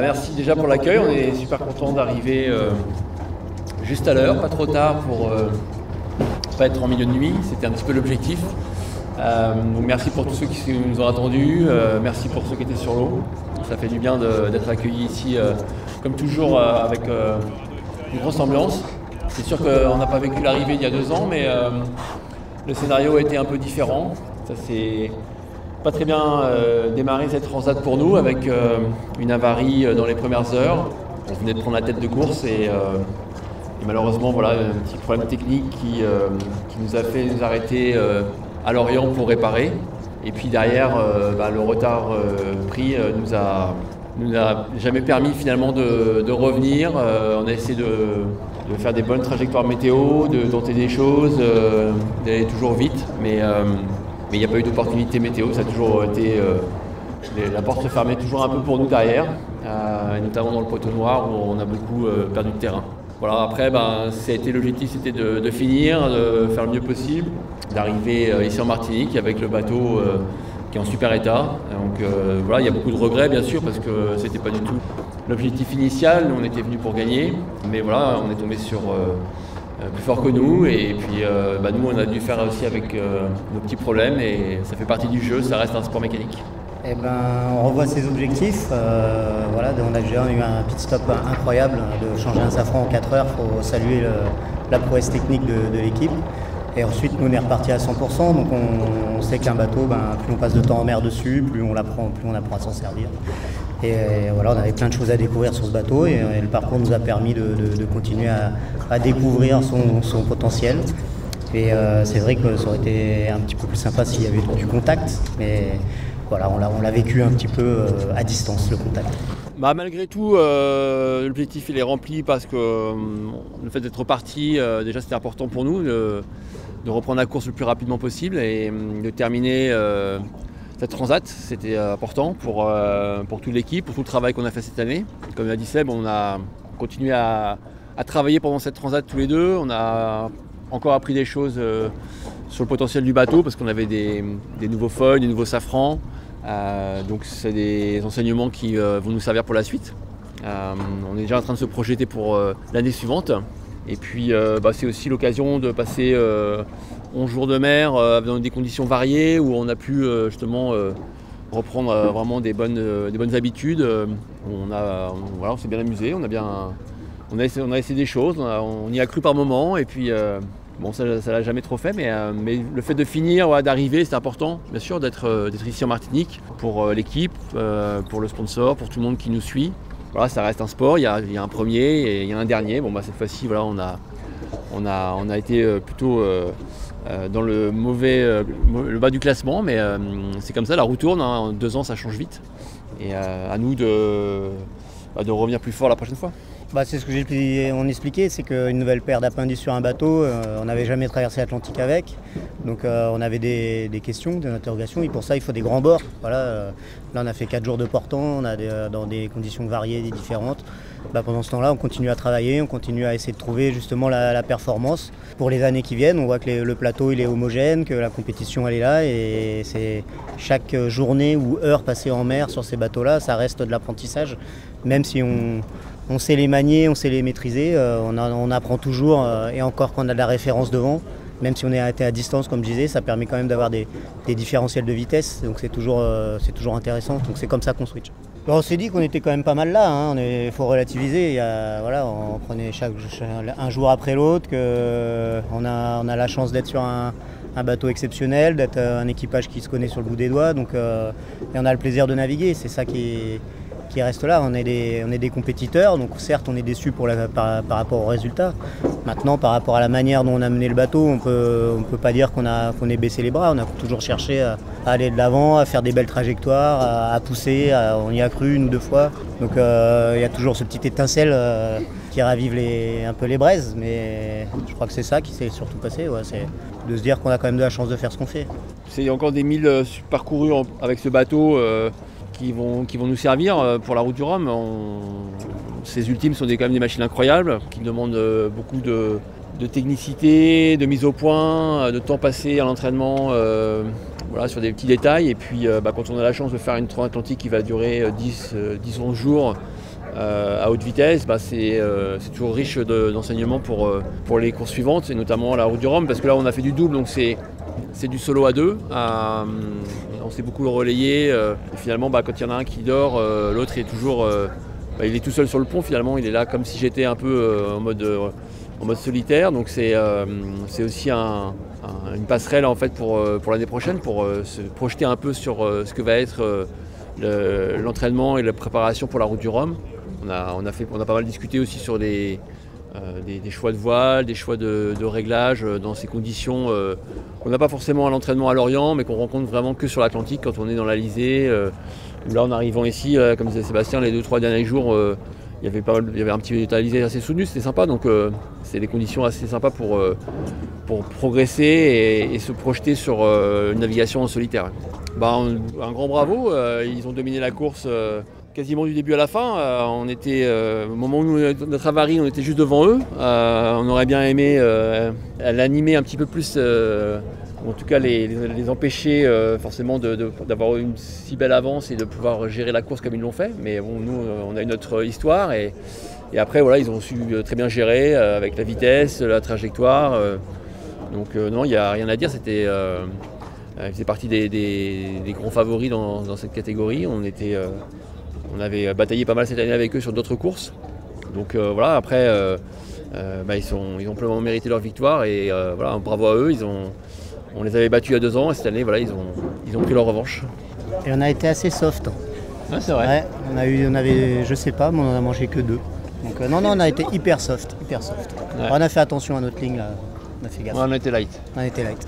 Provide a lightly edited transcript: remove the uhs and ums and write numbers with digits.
Merci déjà pour l'accueil, on est super content d'arriver juste à l'heure, pas trop tard pour pas être en milieu de nuit, c'était un petit peu l'objectif. Donc merci pour tous ceux qui nous ont attendus, merci pour ceux qui étaient sur l'eau. Ça fait du bien d'être accueillis ici, comme toujours, avec une grosse ambiance. C'est sûr qu'on n'a pas vécu l'arrivée il y a 2 ans, mais le scénario a été un peu différent. Ça s'est pas très bien démarré cette transat pour nous, avec une avarie dans les premières heures. On venait de prendre la tête de course et malheureusement, voilà, un petit problème technique qui nous a fait nous arrêter à Lorient pour réparer. Et puis derrière, le retard pris nous a jamais permis finalement de revenir. On a essayé de faire des bonnes trajectoires météo, de tenter des choses, d'aller toujours vite, mais il n'y a pas eu d'opportunité météo. Ça a toujours été la porte se fermait toujours un peu pour nous derrière, notamment dans le poteau noir où on a beaucoup perdu de terrain. Voilà, après, l'objectif c'était de finir, de faire le mieux possible, d'arriver ici en Martinique avec le bateau qui est en super état. Donc voilà, il y a beaucoup de regrets bien sûr parce que c'était pas du tout l'objectif initial. Nous on était venus pour gagner, mais voilà, on est tombé sur plus fort que nous et puis nous on a dû faire aussi avec nos petits problèmes et ça fait partie du jeu, ça reste un sport mécanique. On revoit ses objectifs. On a déjà eu un pit stop incroyable de changer un safran en 4 heures. Il faut saluer la prouesse technique de l'équipe. Et ensuite, nous, on est reparti à 100%. Donc, on sait qu'un bateau, plus on passe de temps en mer dessus, plus on apprend à s'en servir. Et voilà, on avait plein de choses à découvrir sur ce bateau. Et le parcours nous a permis de continuer à découvrir son potentiel. Et c'est vrai que ça aurait été un petit peu plus sympa s'il y avait du contact. Mais voilà, on l'a vécu un petit peu à distance, le contact. Malgré tout, l'objectif il est rempli parce que le fait d'être parti, déjà c'était important pour nous de reprendre la course le plus rapidement possible et de terminer cette transat. C'était important pour toute l'équipe, pour tout le travail qu'on a fait cette année. Comme l'a dit Seb, on a continué à travailler pendant cette transat tous les deux. On a encore appris des choses sur le potentiel du bateau parce qu'on avait des nouveaux foils, des nouveaux safrans. Donc c'est des enseignements qui vont nous servir pour la suite. On est déjà en train de se projeter pour l'année suivante. Et puis c'est aussi l'occasion de passer 11 jours de mer dans des conditions variées où on a pu justement reprendre vraiment des bonnes habitudes. On s'est bien amusé, on a essayé des choses, on y a cru par moments et puis ça l'a jamais trop fait, mais le fait de finir, d'arriver, c'est important, bien sûr, d'être ici en Martinique pour l'équipe, pour le sponsor, pour tout le monde qui nous suit. Voilà, ça reste un sport, il y a un premier et il y a un dernier. Cette fois-ci, voilà, on a été plutôt dans le bas du classement, mais c'est comme ça, la roue tourne, en 2 ans ça change vite. Et à nous de revenir plus fort la prochaine fois. C'est ce que on expliquait, c'est qu'une nouvelle paire d'appendices sur un bateau, on n'avait jamais traversé l'Atlantique avec. Donc on avait des questions, des interrogations, et pour ça il faut des grands bords. Voilà, là on a fait 4 jours de portant, dans des conditions variées et différentes. Pendant ce temps-là, on continue à travailler, on continue à essayer de trouver justement la performance. Pour les années qui viennent, on voit que le plateau il est homogène, que la compétition elle est là, et c'est chaque journée ou heure passée en mer sur ces bateaux-là, ça reste de l'apprentissage, même si on sait les manier, on sait les maîtriser, on apprend toujours, et encore quand on a de la référence devant, même si on est arrêté à distance, comme je disais, ça permet quand même d'avoir des différentiels de vitesse, donc c'est toujours intéressant, donc c'est comme ça qu'on switch. On s'est dit qu'on était quand même pas mal là, il faut relativiser, on prenait un jour après l'autre, on a la chance d'être sur un bateau exceptionnel, d'être un équipage qui se connaît sur le bout des doigts, et on a le plaisir de naviguer, c'est ça qui reste là. On est des compétiteurs, donc certes on est déçus par rapport aux résultats. Maintenant, par rapport à la manière dont on a mené le bateau, on peut pas dire qu'on ait baissé les bras. On a toujours cherché à aller de l'avant, à faire des belles trajectoires, à pousser. On y a cru 1 ou 2 fois. Donc il y a toujours ce petit étincelle qui ravive un peu les braises. Mais je crois que c'est ça qui s'est surtout passé. C'est de se dire qu'on a quand même de la chance de faire ce qu'on fait. C'est encore des 1000 parcourus avec ce bateau qui vont nous servir pour la route du Rhum. Ces ultimes sont quand même des machines incroyables qui demandent beaucoup de technicité, de mise au point, de temps passé à l'entraînement voilà, sur des petits détails. Et puis quand on a la chance de faire une transatlantique qui va durer 10-11 jours à haute vitesse, c'est toujours riche d'enseignements pour les courses suivantes, et notamment la route du Rhum, parce que là on a fait du double, donc c'est du solo à deux. On s'est beaucoup relayé. Et finalement, quand il y en a un qui dort, l'autre est toujours... il est tout seul sur le pont, finalement. Il est là comme si j'étais un peu en mode solitaire. Donc c'est aussi une passerelle en fait pour l'année prochaine, pour se projeter un peu sur ce que va être l'entraînement et la préparation pour la route du Rhum. On a pas mal discuté aussi sur des choix de voile, des choix de réglage dans ces conditions qu'on n'a pas forcément à l'entraînement à Lorient, mais qu'on rencontre vraiment que sur l'Atlantique quand on est dans l'Alizé. Où là, en arrivant ici, comme disait Sébastien, les 2-3 derniers jours, il y avait un petit alizé assez soutenu, c'était sympa. Donc c'est des conditions assez sympas pour progresser et se projeter sur une navigation en solitaire. Un grand bravo, ils ont dominé la course quasiment du début à la fin. Au moment où notre avarie, on était juste devant eux. On aurait bien aimé l'animer un petit peu plus, ou en tout cas les empêcher forcément d'avoir une si belle avance et de pouvoir gérer la course comme ils l'ont fait. Mais bon, nous, on a une autre histoire et après, voilà, ils ont su très bien gérer avec la vitesse, la trajectoire. Donc non, il n'y a rien à dire. Ils faisaient partie des grands favoris dans cette catégorie. On avait bataillé pas mal cette année avec eux sur d'autres courses. Donc voilà, après, ils ont amplement mérité leur victoire et voilà, bravo à eux. On les avait battus il y a 2 ans et cette année, voilà, ils ont pris leur revanche. Et on a été assez soft. Ah, c'est vrai. Ouais, on avait, je sais pas, mais on en a mangé que 2. Donc non, on a été hyper soft. Ouais. On a fait attention à notre ligne là. On a fait gaffe. Ouais, on a été light. On a été light.